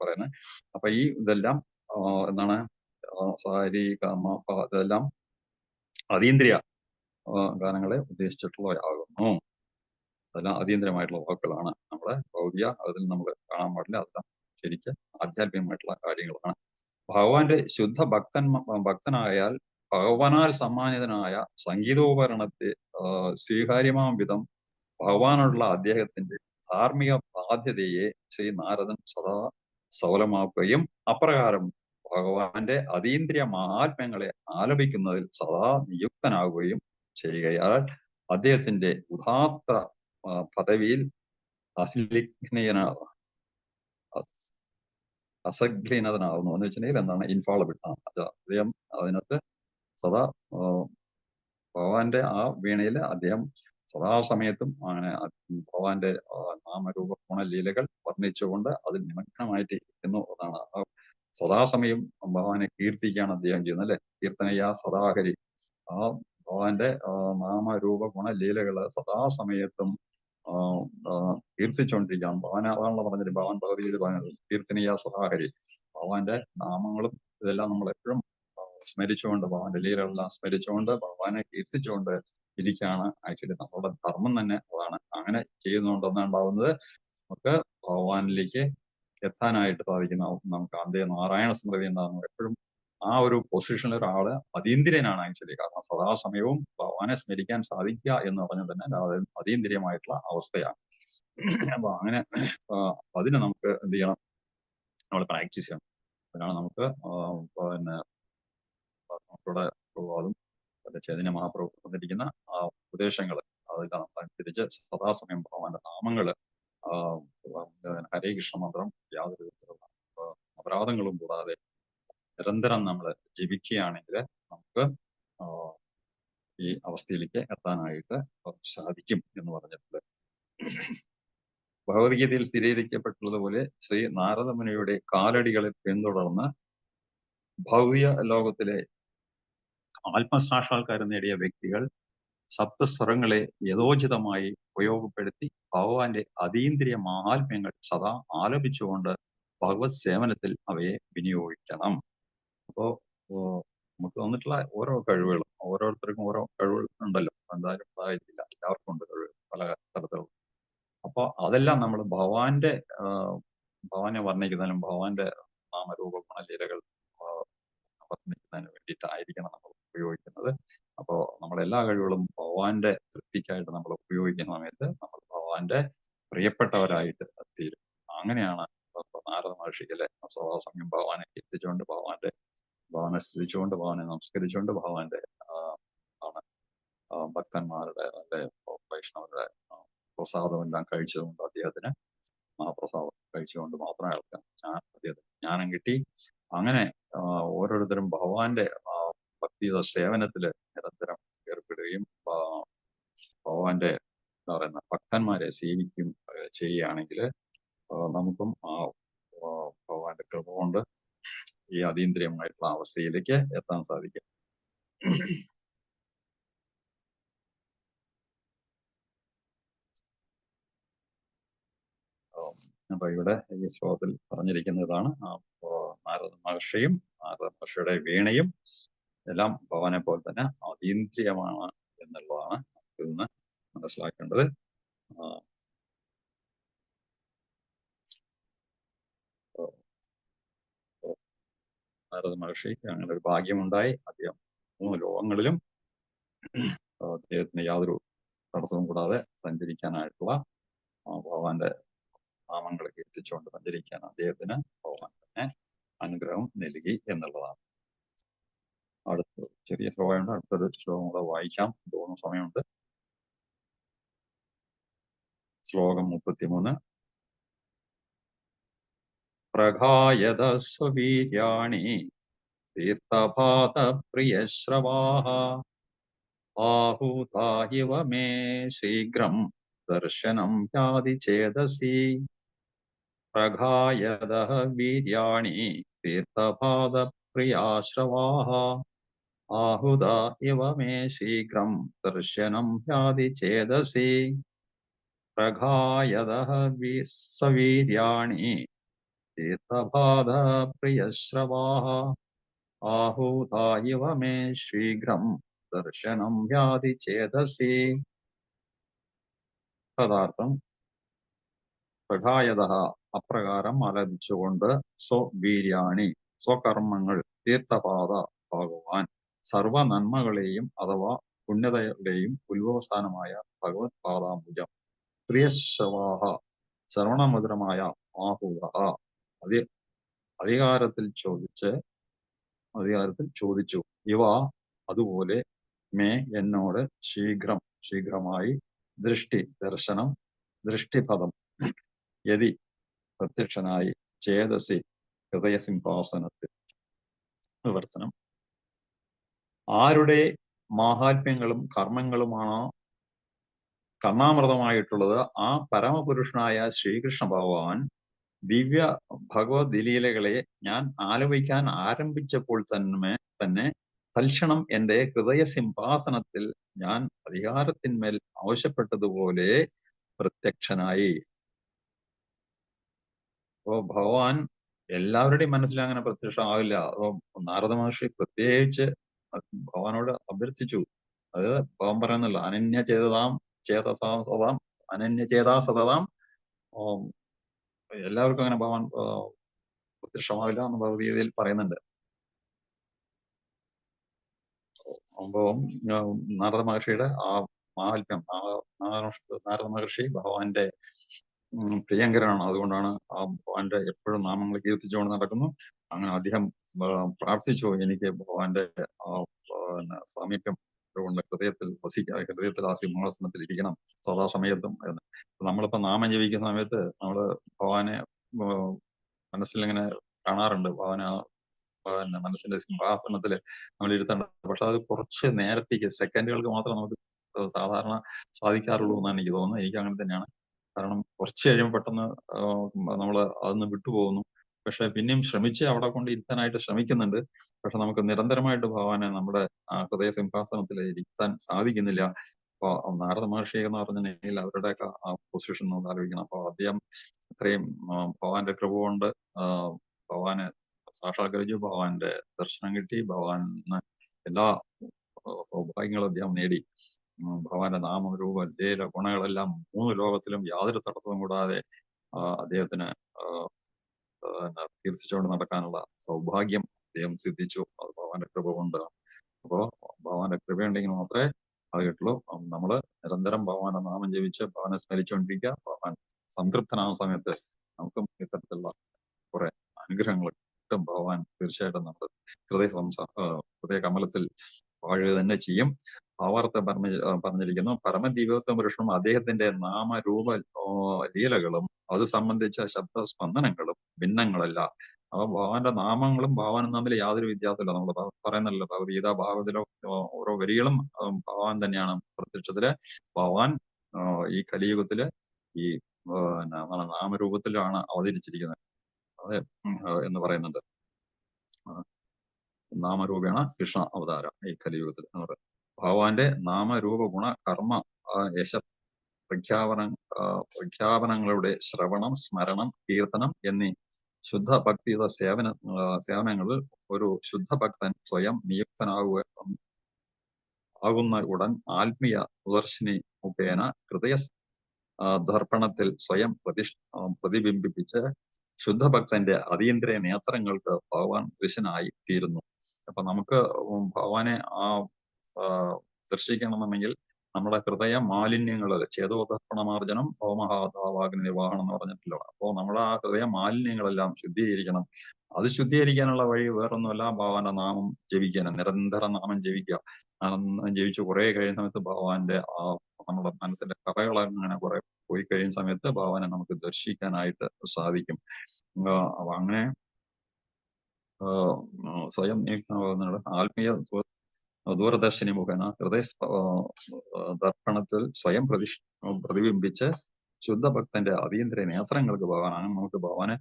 പറയുന്നത്. അപ്പൊ ഈ ഇതെല്ലാം എന്താണ് സാരി ഗമ പ ഇതെല്ലാം അതീന്ദ്രിയ ഗാനങ്ങളെ ഉദ്ദേശിച്ചിട്ടുള്ളവയാകുന്നു. അതെല്ലാം അതീന്ദ്രിയമായിട്ടുള്ള വാക്കുകളാണ്. നമ്മുടെ ഭൗതിക അതിൽ നമ്മൾ കാണാൻ പാടില്ല. അതെല്ലാം ശരിക്കും ആധ്യാത്മികമായിട്ടുള്ള കാര്യങ്ങളാണ്. ഭഗവാന്റെ ശുദ്ധ ഭക്തനായാൽ ഭഗവാനാൽ സമ്മാനിതനായ സംഗീതോപകരണത്തെ സ്വീകാര്യമാം വിധം ഭഗവാനോടുള്ള അദ്ദേഹത്തിന്റെ ധാർമ്മിക ബാധ്യതയെ ശ്രീ നാരദൻ സദാ സഫലമാക്കുകയും അപ്രകാരം ഭഗവാന്റെ അതീന്ദ്രിയ മഹാത്മ്യങ്ങളെ ആലപിക്കുന്നതിൽ സദാ നിയുക്തനാകുകയും ചെയ്യുകയാൽ അദ്ദേഹത്തിന്റെ ഉദാത്ത പദവിയിൽ അസഗ്ലീനതനാകുന്നു എന്ന് വെച്ചിട്ടുണ്ടെങ്കിൽ എന്താണ് ഇൻഫാളബിൾ അദ്ദേഹം അതിനകത്ത് സദാ ഭഗവാന്റെ ആ വീണയിൽ അദ്ദേഹം സദാസമയത്തും അങ്ങനെ ഭഗവാന്റെ നാമരൂപ ഗുണലീലകൾ വർണ്ണിച്ചുകൊണ്ട് അതിൽ നിമഗ്നമായിട്ട് ഇരിക്കുന്നു എന്നാണ്. സദാസമയം ഭഗവാനെ കീർത്തിക്കുകയാണ് അദ്ദേഹം ചെയ്യുന്നത് അല്ലെ. കീർത്തനയ്യ സദാഹരി. ആ ഭഗവാന്റെ നാമരൂപ ഗുണലീലകള് സദാസമയത്തും കീർത്തിച്ചുകൊണ്ടിരിക്കുകയാണ്. ഭഗവാൻ അതാണല്ലോ പറഞ്ഞത്, ഭഗവാൻ ഭഗവത്ഗീത പറഞ്ഞത് കീർത്തനീയ സദാഹരി. ഭഗവാന്റെ നാമങ്ങളും ഇതെല്ലാം നമ്മൾ എപ്പോഴും സ്മരിച്ചുകൊണ്ട് ഭഗവാന്റെ ലീലകളെല്ലാം സ്മരിച്ചുകൊണ്ട് ഭഗവാനെ കീർത്തിച്ചുകൊണ്ട് ഇരിക്കുകയാണ്. ആക്ച്വലി നമ്മളുടെ ധർമ്മം തന്നെ അതാണ്. അങ്ങനെ ചെയ്യുന്നതുകൊണ്ടെന്നാണ് ഉണ്ടാവുന്നത് നമുക്ക് ഭഗവാനിലേക്ക് എത്താനായിട്ട് സാധിക്കുന്ന നമുക്ക് അതേ നാരായണ സ്മൃതി ഉണ്ടാകുന്നത്. എപ്പോഴും ആ ഒരു പൊസിഷനിൽ ഒരാള് അതീന്ദ്രിയനാണ് ആക്ച്വലി. കാരണം സദാസമയവും ഭഗവാനെ സ്മരിക്കാൻ സാധിക്കുക എന്ന് പറഞ്ഞാൽ തന്നെ അതീന്ദ്രിയമായിട്ടുള്ള അവസ്ഥയാണ്. അപ്പൊ അങ്ങനെ അതിന് നമുക്ക് എന്ത് ചെയ്യണം, നമ്മൾ പ്രാക്ടീസ് ചെയ്യണം. അതിനാണ് നമുക്ക് പിന്നെ നമുക്കിവിടെ അതും ചൈതന്യ മഹാപ്രഭു തന്നിരിക്കുന്ന ആ ഉപദേശങ്ങൾ അതെല്ലാം നമ്മളനുസരിച്ച് സദാസമയം ഭഗവാന്റെ നാമങ്ങള് ഹരേ കൃഷ്ണ മന്ത്രം യാതൊരു വിധത്തിലുള്ള അപരാധങ്ങളും കൂടാതെ നിരന്തരം നമ്മൾ ജപിക്കുകയാണെങ്കിൽ നമുക്ക് ഈ അവസ്ഥയിലേക്ക് എത്താനായിട്ട് സാധിക്കും എന്ന് പറഞ്ഞിട്ടുണ്ട്. ഭഗവത്ഗീതയിൽ സ്ഥിരീകരിക്കപ്പെട്ടുള്ളതുപോലെ ശ്രീ നാരദമുനിയുടെ കാലടികളെ പിന്തുടർന്ന് ഭൗതിക ലോകത്തിലെ ആത്മസാക്ഷാത്കാരം നേടിയ വ്യക്തികൾ സപ്തസ്വരങ്ങളെ യഥോചിതമായി ഉപയോഗപ്പെടുത്തി ഭഗവാന്റെ അതീന്ദ്രിയ മഹാത്മ്യങ്ങൾ സദാ ആലപിച്ചുകൊണ്ട് ഭഗവത് സേവനത്തിൽ അവയെ വിനിയോഗിക്കണം. അപ്പോ നമുക്ക് വന്നിട്ടുള്ള ഓരോ കഴിവുകളും ഓരോരുത്തർക്കും ഓരോ കഴിവുകൾ ഉണ്ടല്ലോ, എന്തായാലും ഉണ്ടായിട്ടില്ല, എല്ലാവർക്കും ഉണ്ട് കഴിവ് പല തരത്തിലുള്ള. അപ്പൊ അതെല്ലാം നമ്മൾ ഭഗവാനെ വർണ്ണിക്കുന്നതിനും ഭഗവാന്റെ നാമരൂപ ഗുണലീലകൾ വർണ്ണിക്കുന്നതിന് വേണ്ടിയിട്ടായിരിക്കണം നമ്മൾ ഉപയോഗിക്കുന്നത്. അപ്പോൾ നമ്മളെല്ലാ കഴിവുകളും ഭഗവാന്റെ തൃപ്തിക്കായിട്ട് നമ്മൾ ഉപയോഗിക്കുന്ന സമയത്ത് നമ്മൾ ഭഗവാന്റെ പ്രിയപ്പെട്ടവരായിട്ട് തീരും. അങ്ങനെയാണ് നാരദ മഹർഷിക്കല്ലേ സദാസമയം ഭഗവാനെ എത്തിച്ചുകൊണ്ട് ഭഗവാനെ സ്തുതിച്ചുകൊണ്ട് ഭഗവാനെ നമസ്കരിച്ചുകൊണ്ട് ഭഗവാന്റെ ഭക്തന്മാരുടെ അല്ലെ വൈഷ്ണവരുടെ പ്രസാദമെല്ലാം കഴിച്ചുകൊണ്ട് അദ്ദേഹത്തിന് മഹാപ്രസാദം കഴിച്ചുകൊണ്ട് മാത്രമേ അദ്ദേഹത്തിന് ജ്ഞാനം കിട്ടി. അങ്ങനെ ഓരോരുത്തരും ഭഗവാന്റെ ഭക്തിയുടെ സേവനത്തില് നിരന്തരം ഏർപ്പെടുകയും ഭഗവാന്റെ എന്താ പറയുന്ന ഭക്തന്മാരെ സേവിക്കും ചെയ്യുകയാണെങ്കിൽ നമുക്കും ആ ഭഗവാന്റെ കൃപ കൊണ്ട് ഈ അതീന്ദ്രിയമായിട്ടുള്ള അവസ്ഥയിലേക്ക് എത്താൻ സാധിക്കും. അപ്പൊ ഇവിടെ ഈ ശ്ലോകത്തിൽ പറഞ്ഞിരിക്കുന്നതാണ് നാരദ മഹർഷിയുടെ വീണയും എല്ലാം ഭഗവാനെ പോലെ തന്നെ അതീന്ദ്രിയമാണ് എന്നുള്ളതാണ് ഇതിൽ നിന്ന് മനസ്സിലാക്കേണ്ടത്. നാരദ മഹർഷിക്ക് അങ്ങനെ ഒരു ഭാഗ്യമുണ്ടായി. അദ്ദേഹം 3 ലോകങ്ങളിലും അദ്ദേഹത്തിന് യാതൊരു തടസ്സവും കൂടാതെ സഞ്ചരിക്കാനായിട്ടുള്ള ഭഗവാന്റെ നാമങ്ങൾ കീർത്തിച്ചുകൊണ്ട് സഞ്ചരിക്കാൻ അദ്ദേഹത്തിന് ഭഗവാൻ തന്നെ അനുഗ്രഹം നൽകി എന്നുള്ളതാണ്. അടുത്ത ചെറിയ ശ്ലോകമുണ്ട്, അടുത്തൊരു ശ്ലോകം കൂടെ വായിക്കാം തോന്നുന്ന സമയമുണ്ട്. ശ്ലോകം 33. പ്രഘായത സ്വവീര്യാണി തീർത്ഥപാത പ്രിയശ്രവാഹ ആഹൂതായിവ മേ ശീഘ്രം ദർശനം യാതി ചേതസി. പ്രഘായത വീര്യാണി തീർത്ഥപാദ പ്രിയാശ്രവാഹ ആഹുത ഇവ മേ ശീഘ്രം ദർശനം യാതി ചേതസി പ്രഘായതഃ സവീര്യാണി തീർത്ഥപാദ പ്രിയശ്രവാः ആഹൂത ഇവ മേ ശീഘ്രം ദർശനം യാതി ചേതസി. പദാർത്ഥം പ്രഘായതഃ അപ്രകാരം ആലപിച്ചുകൊണ്ട് സ്വവീര്യാണി സ്വകർമ്മങ്ങൾ തീർത്ഥപാദ ഭഗവാൻ സർവ നന്മകളെയും അഥവാ പുണ്യതയുടെയും ഉത്ഭവസ്ഥാനമായ ഭഗവത് പാദാംബുജം പ്രിയശ്രവാഹ ശ്രവണമധുരമായ ആഹൂത അധികാരത്തിൽ ചോദിച്ചു ഇവ അതുപോലെ മേ എന്നോട് ശീഘ്രമായി ദർശനം ദൃഷ്ടിപദം യതി പ്രത്യക്ഷനായി ചേതസി ഹൃദയസിംഹാസനത്തിൽ. വിവർത്തനം: ആരുടെ മാഹാത്മ്യങ്ങളും കർമ്മങ്ങളുമാണോ കർണാമൃതമായിട്ടുള്ളത് ആ പരമപുരുഷനായ ശ്രീകൃഷ്ണ ഭഗവാൻ ദിവ്യ ഭഗവത് ലീലകളെ ഞാൻ ആലപിക്കാൻ ആരംഭിച്ചപ്പോൾ തന്നെ തൽക്ഷണം എന്റെ ഹൃദയ സിംഹാസനത്തിൽ ഞാൻ അധികാരത്തിന്മേൽ ആവശ്യപ്പെട്ടതുപോലെ പ്രത്യക്ഷനായി. അപ്പോ ഭഗവാൻ എല്ലാവരുടെയും മനസ്സിൽ അങ്ങനെ പ്രത്യക്ഷമാവില്ല. അപ്പോ നാരദ മഹർഷി പ്രത്യേകിച്ച് ഭഗവാനോട് അഭ്യർത്ഥിച്ചു. അത് ഭഗവാൻ പറയുന്നല്ലോ, അനന്യചേതാ സതതാം എല്ലാവർക്കും അങ്ങനെ ഭഗവാൻ പ്രത്യക്ഷമാവില്ല എന്ന് ഭഗവത്ഗീതയിൽ പറയുന്നുണ്ട്. അപ്പോ നാരദ മഹർഷിയുടെ ആ മാഹാത്മ്യം, നാരദ മഹർഷി ഭഗവാന്റെ പ്രിയങ്കരനാണ്. അതുകൊണ്ടാണ് ആ ഭഗവാന്റെ എപ്പോഴും നാമങ്ങൾ കീർത്തിച്ചുകൊണ്ട് നടക്കുന്നു. അങ്ങനെ അദ്ദേഹം പ്രാർത്ഥിച്ചു, എനിക്ക് ഭഗവാന്റെ സാമീപ്യം കൊണ്ട് ഹൃദയത്തിൽ ആ സിംഹാസനത്തിൽ ഇരിക്കണം സദാസമയത്തും എന്ന്. നമ്മളിപ്പോ നാമം ജപിക്കുന്ന സമയത്ത് നമ്മള് ഭഗവാനെ മനസ്സിൽ ഇങ്ങനെ കാണാറുണ്ട്. ഭഗവാനെ മനസ്സിന്റെ സിംഹാസനത്തിൽ നമ്മൾ ഇരുത്തേണ്ട. പക്ഷെ അത് കുറച്ച് നേരത്തേക്ക് സെക്കൻഡുകൾക്ക് മാത്രം നമുക്ക് സാധാരണ സാധിക്കാറുള്ളൂ എന്നാണ് എനിക്ക് തോന്നുന്നത്. എനിക്ക് അങ്ങനെ തന്നെയാണ്. കാരണം കുറച്ച് കഴിയുമ്പോൾ പെട്ടെന്ന് നമ്മൾ അതൊന്ന് വിട്ടുപോകുന്നു. പക്ഷെ പിന്നെയും ശ്രമിച്ച് അവിടെ കൊണ്ട് ഇരുത്താനായിട്ട് ശ്രമിക്കുന്നുണ്ട്. പക്ഷെ നമുക്ക് നിരന്തരമായിട്ട് ഭഗവാനെ നമ്മുടെ ഹൃദയ സിംഹാസനത്തിൽ ഇരുത്താൻ സാധിക്കുന്നില്ല. അപ്പൊ നാരദ മഹർഷി എന്ന് പറഞ്ഞിട്ടുണ്ടെങ്കിൽ അവരുടെയൊക്കെ ആ പൊസിഷൻ നമ്മൾ ആലോചിക്കണം. അപ്പൊ അദ്ദേഹം അത്രയും ഭഗവാന്റെ കൃപ കൊണ്ട് ഭഗവാനെ സാക്ഷാത്കരിച്ചു, ഭഗവാന്റെ ദർശനം കിട്ടി, ഭഗവാന് എല്ലാ സൗഭാഗ്യങ്ങളും അദ്ദേഹം നേടി. ഭഗവാന്റെ നാമ രൂപ ലീല ഗുണങ്ങളെല്ലാം 3 ലോകത്തിലും യാതൊരു തടസ്സവും കൂടാതെ അദ്ദേഹത്തിന് കീർത്തിച്ചുകൊണ്ട് നടക്കാനുള്ള സൗഭാഗ്യം അദ്ദേഹം സിദ്ധിച്ചു. അത് ഭഗവാന്റെ കൃപ കൊണ്ട്. അപ്പോ ഭഗവാന്റെ കൃപയുണ്ടെങ്കിൽ മാത്രമേ അത് കിട്ടുള്ളൂ. നമ്മള് നിരന്തരം ഭഗവാന്റെ നാമം ജപിച്ച് ഭഗവാനെ സ്മരിച്ചുകൊണ്ടിരിക്കുക. ഭഗവാൻ സംതൃപ്തനാകുന്ന സമയത്ത് നമുക്കും ഇത്തരത്തിലുള്ള കുറെ അനുഗ്രഹങ്ങൾ കിട്ടും. ഭഗവാൻ തീർച്ചയായിട്ടും നമ്മുടെ ഹൃദയ കമലത്തിൽ വാഴുക തന്നെ ചെയ്യും. ഭാവാർത്ഥ പറഞ്ഞിരിക്കുന്നു, പരമദിവ്യത്വ പുരുഷനും അദ്ദേഹത്തിന്റെ നാമരൂപ ലീലകളും അത് സംബന്ധിച്ച ശബ്ദസ്പന്ദനങ്ങളും ഭിന്നങ്ങളല്ല. അപ്പൊ ഭഗവാന്റെ നാമങ്ങളും ഭഗവാനും തമ്മിൽ യാതൊരു വ്യത്യാസമില്ല. നമ്മൾ പറയുന്നല്ലോ, ഭഗവത്ഗീത ഭാഗവതിലോ ഓരോ വരികളും ഭഗവാൻ തന്നെയാണ്. പ്രത്യക്ഷത്തില് ഭഗവാൻ ഈ കലിയുഗത്തില് ഈ നാമരൂപത്തിലാണ് അവതരിച്ചിരിക്കുന്നത് എന്ന് പറയുന്നുണ്ട്. നാമരൂപേണ കൃഷ്ണ അവതാര ഈ കലിയുഗത്തിൽ എന്ന് പറയുന്നത്. ഭഗവാന്റെ നാമരൂപ ഗുണ കർമ്മ യശ പ്രഖ്യാപനങ്ങളുടെ ശ്രവണം, സ്മരണം, കീർത്തനം എന്നീ ശുദ്ധ ഭക്തിയുടെ സേവനങ്ങളിൽ ഒരു ശുദ്ധ ഭക്തൻ സ്വയം ആകുന്ന ഉടൻ ആത്മീയ സുദർശിനി മുഖേന ഹൃദയ ദർപ്പണത്തിൽ സ്വയം പ്രതിബിംബിപ്പിച്ച് ശുദ്ധഭക്തന്റെ അതീന്ദ്രിയ നേത്രങ്ങൾക്ക് ഭഗവാൻ ദൃശ്യനായി തീരുന്നു. അപ്പൊ നമുക്ക് ഭഗവാനെ ദർശിക്കണമെന്നുണ്ടെങ്കിൽ നമ്മുടെ ഹൃദയ മാലിന്യങ്ങൾ, ചേതോദർപ്പണമാർജനം ഭൗമഹാഗ്നി നിർവാഹണം എന്ന് പറഞ്ഞിട്ടല്ലോ. അപ്പോ നമ്മുടെ ആ ഹൃദയ മാലിന്യങ്ങളെല്ലാം ശുദ്ധീകരിക്കണം. അത് ശുദ്ധീകരിക്കാനുള്ള വഴി വേറൊന്നുമല്ല, ഭഗവാന്റെ നാമം ജപിക്കാനാണ്. നിരന്തരം നാമം ജപിക്കുക. ജപിച്ച് കുറെ കഴിയുന്ന സമയത്ത് ഭഗവാന്റെ നമ്മുടെ മനസ്സിന്റെ കറകളങ്ങനെ കുറെ പോയി കഴിയുന്ന സമയത്ത് ഭഗവാനെ നമുക്ക് ദർശിക്കാനായിട്ട് സാധിക്കും. അപ്പൊ അങ്ങനെ സ്വയം ആത്മീയ ദൂരദർശിനി മുഖേന ഹൃദയ ദർപ്പണത്തിൽ സ്വയം പ്രതിബിംബിച്ച് ശുദ്ധഭക്തന്റെ അതീന്ദ്രിയ നേത്രങ്ങൾക്ക് ഭഗവാനാണ്. നമുക്ക് ഭഗവാനെ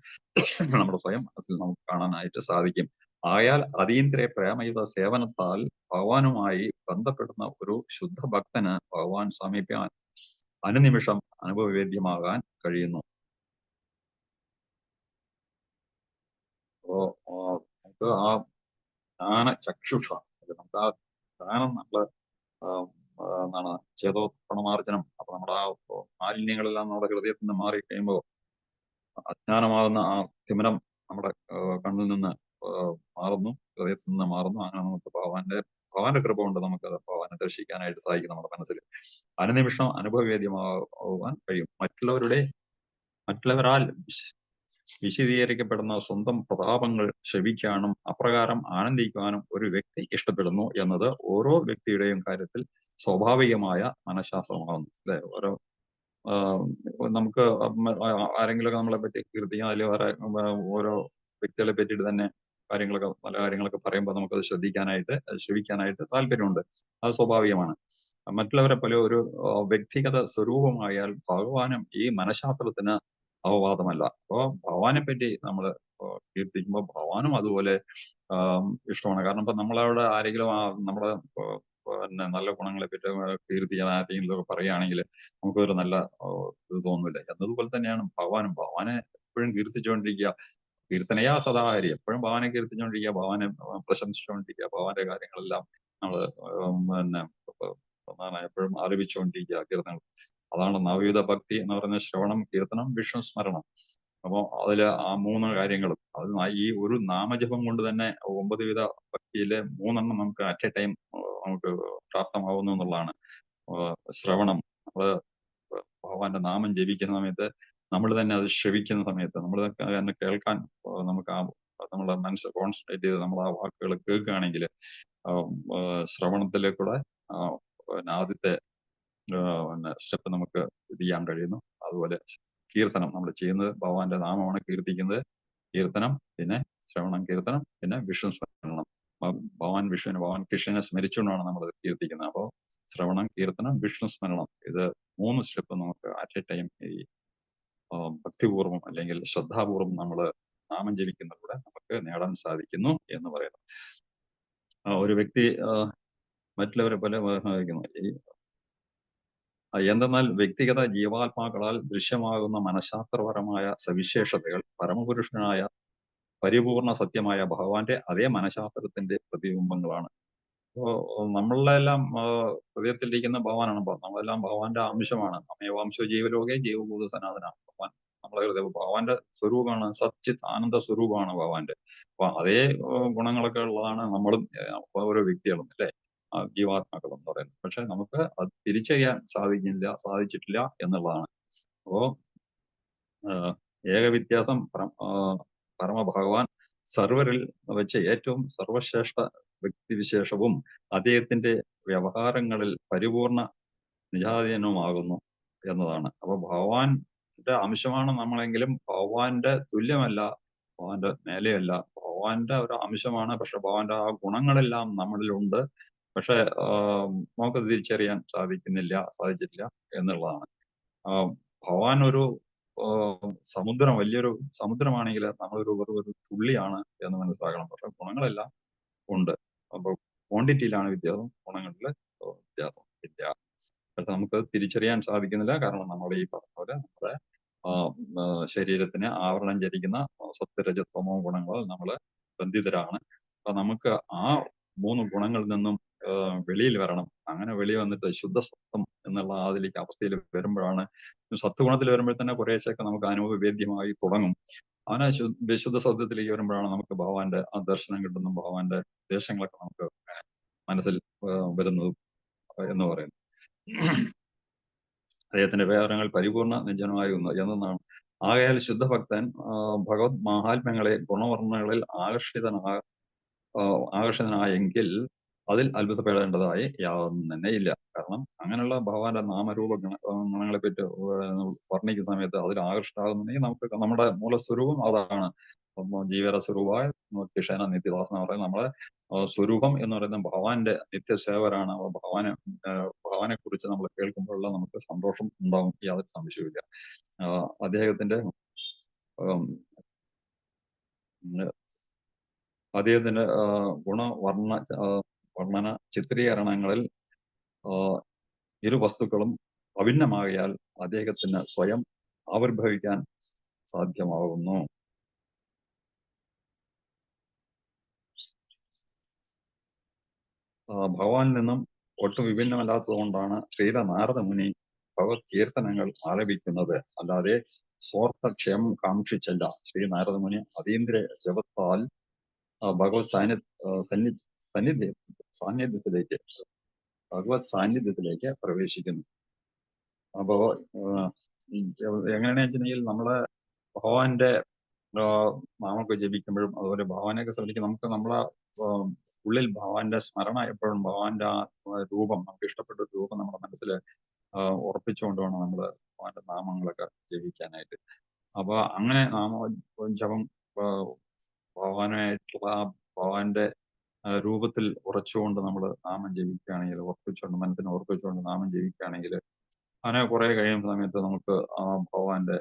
നമ്മുടെ സ്വയം മനസ്സിൽ നമുക്ക് കാണാനായിട്ട് സാധിക്കും. ആയാൽ അതീന്ദ്രിയ പ്രേമയുത സേവനത്താൽ ഭഗവാനുമായി ബന്ധപ്പെടുന്ന ഒരു ശുദ്ധ ഭക്തന് ഭഗവാൻ സമീപ്യാൻ അനുനിമിഷം അനുഭവവേദ്യമാകാൻ കഴിയുന്നു. അപ്പോ നമുക്ക് ആ ജ്ഞാന ചക്ഷുഷ, നമുക്ക് ആ ജ്ഞാനം നമ്മള് എന്താണ് ചേതോപ്രണമാർജനം. അപ്പൊ നമ്മുടെ ആ മാലിന്യങ്ങളെല്ലാം നമ്മുടെ ഹൃദയത്തിൽ നിന്ന് മാറി കഴിയുമ്പോൾ അജ്ഞാനമാകുന്ന ആ തിമിരം നമ്മുടെ കണ്ണിൽ നിന്ന് മാറുന്നു, ഹൃദയത്തിൽ നിന്ന് മാറുന്നു. അങ്ങനെ നമുക്ക് ഭഗവാന്റെ കൃപ കൊണ്ട് നമുക്ക് ഭഗവാനെ ദർശിക്കാനായിട്ട് സാധിക്കും. നമ്മുടെ മനസ്സിൽ അനുനിമിഷം അനുഭവവേദ്യമാവാൻ കഴിയും. മറ്റുള്ളവരാൽ വിശദീകരിക്കപ്പെടുന്ന സ്വന്തം പ്രതാപങ്ങൾ ശ്രവിക്കാനും അപ്രകാരം ആനന്ദിക്കുവാനും ഒരു വ്യക്തി ഇഷ്ടപ്പെടുന്നു എന്നത് ഓരോ വ്യക്തിയുടെയും കാര്യത്തിൽ സ്വാഭാവികമായ മനഃശാസ്ത്രമാകുന്നു. അല്ലെ? നമുക്ക് ആരെങ്കിലുമൊക്കെ നമ്മളെ പറ്റി കീർത്തിക്കാൻ, അല്ലെങ്കിൽ ഓരോ വ്യക്തികളെ പറ്റിയിട്ട് തന്നെ നല്ല കാര്യങ്ങളൊക്കെ പറയുമ്പോൾ നമുക്കത് ശ്രവിക്കാനായിട്ട് താല്പര്യമുണ്ട്. അത് സ്വാഭാവികമാണ്. മറ്റുള്ളവരെ പോലെ ഒരു വ്യക്തിഗത സ്വരൂപമായാൽ ഭഗവാനും ഈ മനഃശാസ്ത്രത്തിന് അവവാദമല്ല. അപ്പോ ഭഗവാനെ പറ്റി നമ്മൾ കീർത്തിക്കുമ്പോൾ ഭഗവാനും അതുപോലെ ഇഷ്ടമാണ്. കാരണം ഇപ്പൊ നമ്മളവിടെ ആരെങ്കിലും നമ്മുടെ പിന്നെ നല്ല ഗുണങ്ങളെ പറ്റി കീർത്തിക്കാൻ ആരെങ്കിലും ഒക്കെ പറയുകയാണെങ്കിൽ നമുക്കൊരു നല്ല ഇത് തോന്നില്ല. എന്നതുപോലെ തന്നെയാണ് ഭഗവാനെ എപ്പോഴും കീർത്തിച്ചുകൊണ്ടിരിക്കുക. കീർത്തനയാ സദാഹരി, എപ്പോഴും ഭഗവാനെ കീർത്തിച്ചുകൊണ്ടിരിക്കുക, ഭഗവാനെ പ്രശംസിച്ചുകൊണ്ടിരിക്കുക, ഭഗവാന്റെ കാര്യങ്ങളെല്ലാം നമ്മൾ പിന്നെ എപ്പോഴും ആലപിച്ചുകൊണ്ടിരിക്കുക കീർത്തനങ്ങൾ. അതാണ് നവയുധ ഭക്തി എന്ന് പറയുന്ന ശ്രവണം, കീർത്തനം, വിഷ്ണു സ്മരണം. അപ്പോ അതില് ആ 3 കാര്യങ്ങളും, അത് ഈ ഒരു നാമജപം കൊണ്ട് തന്നെ 9 വിധ ഭക്തിയിലെ 3 നമുക്ക് അറ്റ് എ ടൈം നമുക്ക് പ്രാപ്തമാവുന്നു എന്നുള്ളതാണ്. ശ്രവണം, നമ്മള് ഭഗവാന്റെ നാമം ജപിക്കുന്ന സമയത്ത്, നമ്മൾ തന്നെ അത് ശ്രവിക്കുന്ന സമയത്ത്, നമ്മൾ തന്നെ കേൾക്കാൻ നമുക്ക് നമ്മുടെ മനസ്സ് കോൺസെൻട്രേറ്റ് ചെയ്ത് നമ്മൾ ആ വാക്കുകൾ കേൾക്കുകയാണെങ്കിൽ ശ്രവണത്തിലെ കൂടെ പിന്നെ ആദ്യത്തെ സ്റ്റെപ്പ് നമുക്ക് ഇത് ചെയ്യാൻ കഴിയുന്നു. അതുപോലെ കീർത്തനം നമ്മൾ ചെയ്യുന്നത് ഭഗവാന്റെ നാമമാണ് കീർത്തിക്കുന്നത്. കീർത്തനം, പിന്നെ ശ്രവണം, കീർത്തനം, പിന്നെ വിഷ്ണു സ്മരണം. ഭഗവാൻ കൃഷ്ണനെ സ്മരിച്ചുകൊണ്ടാണ് നമ്മൾ കീർത്തിക്കുന്നത്. അപ്പോൾ ശ്രവണം, കീർത്തനം, വിഷ്ണു സ്മരണം, ഇത് 3 സ്റ്റെപ്പ് നമുക്ക് അറ്റ് എ ടൈം ഈ ഭക്തിപൂർവ്വം അല്ലെങ്കിൽ ശ്രദ്ധാപൂർവം നമ്മൾ നാമം ജപിക്കുന്നതിലൂടെ നമുക്ക് നേടാൻ സാധിക്കുന്നു എന്ന് പറയുന്നു. ഒരു വ്യക്തി മറ്റുള്ളവരെ പോലെ വ്യവഹരിക്കുന്നു. എന്തെന്നാൽ വ്യക്തിഗത ജീവാത്മാക്കളാൽ ദൃശ്യമാകുന്ന മനഃശാസ്ത്രപരമായ സവിശേഷതകൾ പരമപുരുഷനായ പരിപൂർണ സത്യമായ ഭഗവാന്റെ അതേ മനഃശാസ്ത്രത്തിന്റെ പ്രതിബിംബങ്ങളാണ്. അപ്പോ നമ്മളെല്ലാം ഹൃദയത്തിലിരിക്കുന്ന ഭഗവാനാണ്. നമ്മളെല്ലാം ഭഗവാന്റെ അംശമാണ്. അമേവാംശോ ജീവലോകെ ജീവഭൂത സനാതന. ഭഗവാൻ നമ്മളെ ഭഗവാന്റെ സ്വരൂപമാണ്, സച്ചിത് ആനന്ദ സ്വരൂപമാണ് ഭഗവാന്റെ. അപ്പൊ അതേ ഗുണങ്ങളൊക്കെ ഉള്ളതാണ് നമ്മളും ഓരോ വ്യക്തികളും, അല്ലെ? ജീവാത്മാക്കൾ എന്ന് പറയുന്നത്. പക്ഷെ നമുക്ക് അത് തിരിച്ചറിയാൻ സാധിച്ചിട്ടില്ല എന്നുള്ളതാണ്. അപ്പോ ഏക വ്യത്യാസം പരമഭഗവാൻ സർവരിൽ വെച്ച് ഏറ്റവും സർവശ്രേഷ്ഠ വ്യക്തിവിശേഷവും അദ്ദേഹത്തിന്റെ വ്യവഹാരങ്ങളിൽ പരിപൂർണ നിജാധീനവുമാകുന്നു എന്നതാണ്. അപ്പൊ ഭഗവാന്റെ അംശമാണ് നമ്മളെങ്കിലും ഭഗവാന്റെ തുല്യമല്ല, ഭഗവാന്റെ മേലെയല്ല. ഭഗവാന്റെ ഒരു അംശമാണ്. പക്ഷെ ഭഗവാന്റെ ആ ഗുണങ്ങളെല്ലാം നമ്മളിലുണ്ട്. പക്ഷെ നമുക്ക് തിരിച്ചറിയാൻ സാധിച്ചിട്ടില്ല എന്നുള്ളതാണ്. ഭഗവാൻ ഒരു സമുദ്രം, വലിയൊരു സമുദ്രമാണെങ്കിൽ നമ്മളൊരു ഒരു തുള്ളിയാണ് എന്ന് മനസ്സിലാക്കണം. പക്ഷെ ഗുണങ്ങളെല്ലാം ഉണ്ട്. അപ്പൊ ക്വാണ്ടിറ്റിയിലാണ് വ്യത്യാസം, ഗുണങ്ങളിൽ വ്യത്യാസം ഇല്ല. പക്ഷെ നമുക്ക് തിരിച്ചറിയാൻ സാധിക്കുന്നില്ല. കാരണം നമ്മുടെ ഈ പറഞ്ഞ പോലെ നമ്മുടെ ശരീരത്തിന് ആവരണം ധരിക്കുന്ന സത്വരജതമോ ഗുണങ്ങളാൽ നമ്മൾ ബന്ധിതരാണ്. അപ്പൊ നമുക്ക് ആ 3 ഗുണങ്ങളിൽ നിന്നും വെളിയിൽ വരണം. അങ്ങനെ വെളിയിൽ വന്നിട്ട് ശുദ്ധസത്വം എന്നുള്ള അതിലേക്ക് അവസ്ഥയിൽ വരുമ്പോഴാണ്, സത്വഗുണത്തിൽ വരുമ്പോൾ തന്നെ കുറേശ്ശൊക്കെ നമുക്ക് അനുഭവവേദ്യമായി തുടങ്ങും. അവനെ വിശുദ്ധ സത്വത്തിലേക്ക് വരുമ്പോഴാണ് നമുക്ക് ഭഗവാന്റെ ആ ദർശനം കിട്ടുന്നതും ഭഗവാന്റെ ഉദ്ദേശങ്ങളൊക്കെ നമുക്ക് മനസ്സിൽ വരുന്നതും എന്ന് പറയുന്നു. അദ്ദേഹത്തിന്റെ വ്യവഹാരങ്ങൾ പരിപൂർണ നിജനമായി എന്നതാണ്. ആകയാൽ ശുദ്ധഭക്തൻ ഭഗവത് മഹാത്മ്യങ്ങളെ ഗുണവർണ്ണങ്ങളിൽ ആകർഷിതനായെങ്കിൽ അതിൽ അത്ഭുതപ്പെടേണ്ടതായി യാതൊന്നും തന്നെ ഇല്ല. കാരണം അങ്ങനെയുള്ള ഭഗവാന്റെ നാമരൂപ ഗുണങ്ങളെ പറ്റി വർണ്ണിക്കുന്ന സമയത്ത് അതിൽ ആകർഷിതാകുന്നുണ്ടെങ്കിൽ നമുക്ക് നമ്മുടെ മൂലസ്വരൂപം അതാണ്. ജീവര സ്വരൂപമായ കൃഷ്ണ നിത്യദാസ എന്ന് പറയുന്നത് നമ്മളെ സ്വരൂപം എന്ന് പറയുന്ന ഭഗവാന്റെ നിത്യസേവരാണ്. ഭഗവാനെ കുറിച്ച് നമ്മൾ കേൾക്കുമ്പോഴുള്ള നമുക്ക് സന്തോഷം ഉണ്ടാവും, യാതൊരു സംശയവുമില്ല. അദ്ദേഹത്തിന്റെ അദ്ദേഹത്തിന്റെ വർണ്ണന ചിത്രീകരണങ്ങളിൽ ഇരു വസ്തുക്കളും അഭിന്നമാകയാൽ അദ്ദേഹത്തിന് സ്വയം ആവിർഭവിക്കാൻ സാധ്യമാകുന്നു. ഭഗവാനിൽ നിന്നും ഒട്ടും വിഭിന്നമല്ലാത്തതുകൊണ്ടാണ് ശ്രീല നാരദ മുനി ഭഗവത് കീർത്തനങ്ങൾ ആലപിക്കുന്നത്. അല്ലാതെ സ്വാർത്ഥക്ഷേമം കാക്ഷിച്ചല്ല. ശ്രീ നാരദ മുനി അതീന്ദ്രിയ ജപത്താൽ ഭഗവത് സാന്നിധ്യത്തിലേക്ക് പ്രവേശിക്കുന്നു. അപ്പോ എങ്ങനെയാണെന്ന് വെച്ചിട്ടുണ്ടെങ്കിൽ നമ്മളെ ഭഗവാന്റെ നാമൊക്കെ ജപിക്കുമ്പോഴും അതുപോലെ ഭഗവാനെയൊക്കെ ശ്രദ്ധിക്കും, നമുക്ക് നമ്മളെ ഉള്ളിൽ ഭഗവാന്റെ സ്മരണ എപ്പോഴും ഭഗവാന്റെ ആ രൂപം, നമുക്ക് ഇഷ്ടപ്പെട്ട രൂപം നമ്മുടെ മനസ്സിൽ ഉറപ്പിച്ചുകൊണ്ട് വേണം നമ്മൾ ഭഗവാന്റെ നാമങ്ങളൊക്കെ ജപിക്കാനായിട്ട്. അപ്പൊ അങ്ങനെ ജപം ഭഗവാനായിട്ടുള്ള ഭഗവാന്റെ രൂപത്തിൽ ഉറച്ചുകൊണ്ട് നമ്മൾ നാമം ജപിക്കുകയാണെങ്കിൽ, ഉറപ്പിച്ചുകൊണ്ട് മനസ്സിനെ ഉറപ്പിച്ചുകൊണ്ട് നാമം ജപിക്കുകയാണെങ്കിൽ അങ്ങനെ കുറെ കഴിയുന്ന സമയത്ത് നമുക്ക് ആ ഭഗവാന്റെ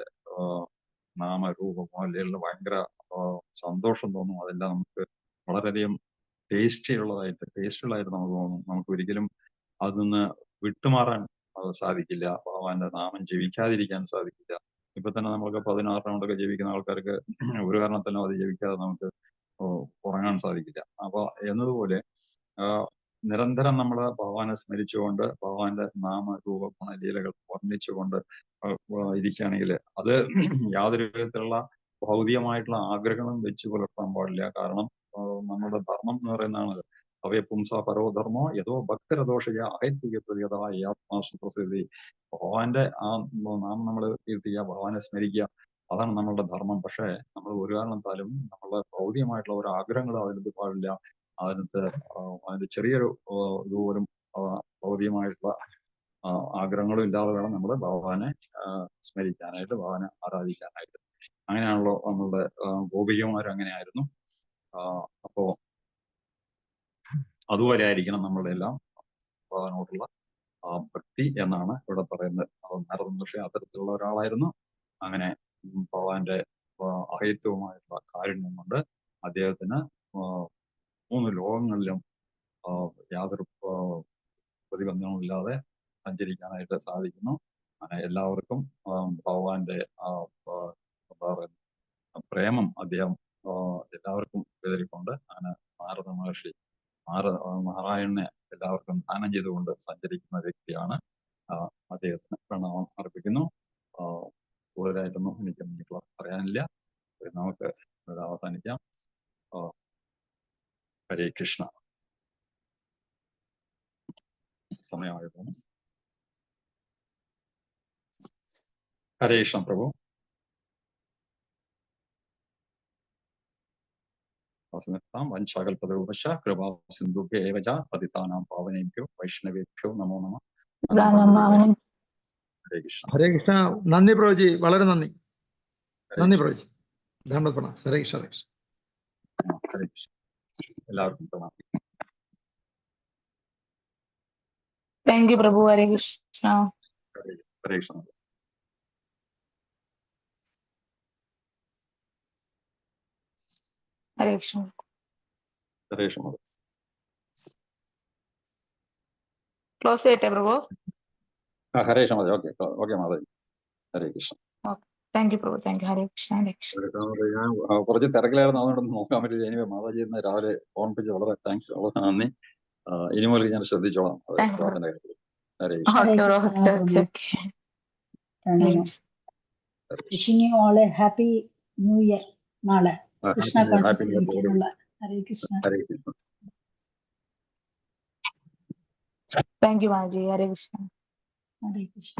നാമരൂപമോ അല്ലെങ്കിൽ ഭയങ്കര സന്തോഷം തോന്നും. അതെല്ലാം നമുക്ക് വളരെയധികം ടേസ്റ്റുള്ളതായിട്ട് നമുക്ക് തോന്നും. നമുക്ക് ഒരിക്കലും അതിൽ നിന്ന് വിട്ടുമാറാൻ സാധിക്കില്ല. ഭഗവാന്റെ നാമം ജപിക്കാതിരിക്കാൻ സാധിക്കില്ല. ഇപ്പൊ തന്നെ നമ്മൾക്ക് 16 റൗണ്ടൊക്കെ ജപിക്കുന്ന ആൾക്കാർക്ക് ഒരു കാരണത്തിലും അത് ജപിക്കാതെ നമുക്ക് ഉറങ്ങാൻ സാധിക്കില്ല. അപ്പൊ എന്നതുപോലെ നിരന്തരം നമ്മൾ ഭഗവാനെ സ്മരിച്ചുകൊണ്ട് ഭഗവാന്റെ നാമരൂപ ഗുണലീലകൾ വർണ്ണിച്ചുകൊണ്ട് ഇരിക്കുകയാണെങ്കിൽ അത് യാതൊരു വിധത്തിലുള്ള ഭൗതികമായിട്ടുള്ള ആഗ്രഹങ്ങളും വെച്ച് പുലർത്താൻ പാടില്ല. കാരണം നമ്മുടെ ധർമ്മം എന്ന് പറയുന്നതാണ് അവയെ പുംസ പരോധർമ്മോ യഥോ ഭക്തരദോഷയ അഹൈത്വികതയായ ആത്മാസു പ്രസിദ്ധി. ഭഗവാന്റെ ആ നാം നമ്മൾ കീർത്തിക്കുക, ഭഗവാനെ സ്മരിക്കുക, അതാണ് നമ്മളുടെ ധർമ്മം. പക്ഷെ നമ്മൾ ഒരു കാരണത്താലും നമ്മളുടെ ഭൗതികമായിട്ടുള്ള ഒരു ആഗ്രഹങ്ങൾ അതിനകത്ത് പാടില്ല. അതിന്റെ ചെറിയൊരു ഇതുപോലും ഭൗതികമായിട്ടുള്ള ആഗ്രഹങ്ങളും ഇല്ലാതെ വേണം നമ്മൾ ഭഗവാനെ സ്മരിക്കാനായിട്ട്, ഭഗവാനെ ആരാധിക്കാനായിട്ട്. അങ്ങനെയാണല്ലോ നമ്മളുടെ ഗോപികമാർ അങ്ങനെയായിരുന്നു. അപ്പോ അതുപോലെ ആയിരിക്കണം നമ്മളുടെ എല്ലാം ഭഗവാനോടുള്ള ഭക്തി എന്നാണ് ഇവിടെ പറയുന്നത്. നാരദ മഹർഷി അത്തരത്തിലുള്ള ഒരാളായിരുന്നു. അങ്ങനെ ഭഗവാന്റെ അഹൈത്വമായിട്ടുള്ള കാരുണ്യം കൊണ്ട് അദ്ദേഹത്തിന് 3 ലോകങ്ങളിലും യാതൊരു പ്രതിബന്ധങ്ങളില്ലാതെ സഞ്ചരിക്കാനായിട്ട് സാധിക്കുന്നു. അങ്ങനെ എല്ലാവർക്കും ഭഗവാന്റെ പ്രേമം അദ്ദേഹം എല്ലാവർക്കും വിതറിക്കൊണ്ട് അങ്ങനെ നാരദ മഹർഷി നാരായണനെ എല്ലാവർക്കും ദാനം ചെയ്തുകൊണ്ട് സഞ്ചരിക്കുന്ന വ്യക്തിയാണ്. അദ്ദേഹത്തിന് പ്രണാമം അർപ്പിക്കുന്നു. കൂടുതലായിട്ടൊന്നും എനിക്ക് പറയാനില്ല. നമുക്ക് അവസാനിക്കാം. ഹരേ കൃഷ്ണ. സമയമായിരുന്നു. ഹരേ കൃഷ്ണ പ്രഭു. വഞ്ചാകൽപതരൂപശ്ച കൃപാ സിന്ധുഭ്യോ ഏവ ച പതിതാനാം പാവനേഭ്യോ വൈഷ്ണവേഭ്യോ നമോ നമഃ. ഹരേ കൃഷ്ണ. ഹരേ കൃഷ്ണ. നന്ദി പ്രഭുജി, വളരെ നന്ദി. നന്ദി പ്രഭുജി. ധന്യവാദ പ്രണാം. ഹരേ കൃഷ്ണ. ഹരേ കൃഷ്ണ. എല്ലാവർക്കും പ്രണാം. താങ്ക് യു പ്രഭു. ഹരേ കൃഷ്ണ. ഹരേ കൃഷ്ണ. ഹരേ കൃഷ്ണ. ഹരേ കൃഷ്ണ. ക്ലോസ് ചെയ്യട്ടെ പ്രഭു? ഹരേ കൃഷ്ണ. ഓക്കെ മാതാജി. ഹരേ കൃഷ്ണ. താങ്ക് യു പ്രഭു. Thank you. ഹരേ കൃഷ്ണ. ഹരേ കൃഷ്ണ. ഞാൻ കുറച്ച് തിരക്കിലായിരുന്നു, അതുകൊണ്ടൊന്നും നോക്കാൻ പറ്റില്ല. ഇനി മാതാജി ഇന്ന് രാവിലെ ഓർമ്മിപ്പിച്ച് വളരെ താങ്ക്സ്, വളരെ നന്ദി. ഇനി മുതൽ ഞാൻ ശ്രദ്ധിച്ചോളാം പ്രാർത്ഥന കാര്യത്തിൽ. ഹരേ Krishna. Wishing you all a happy new year. നാളെ Krishna conscious. Hare Krishna. Hare Krishna. Thank you Maji. Hare Krishna. Hare Krishna.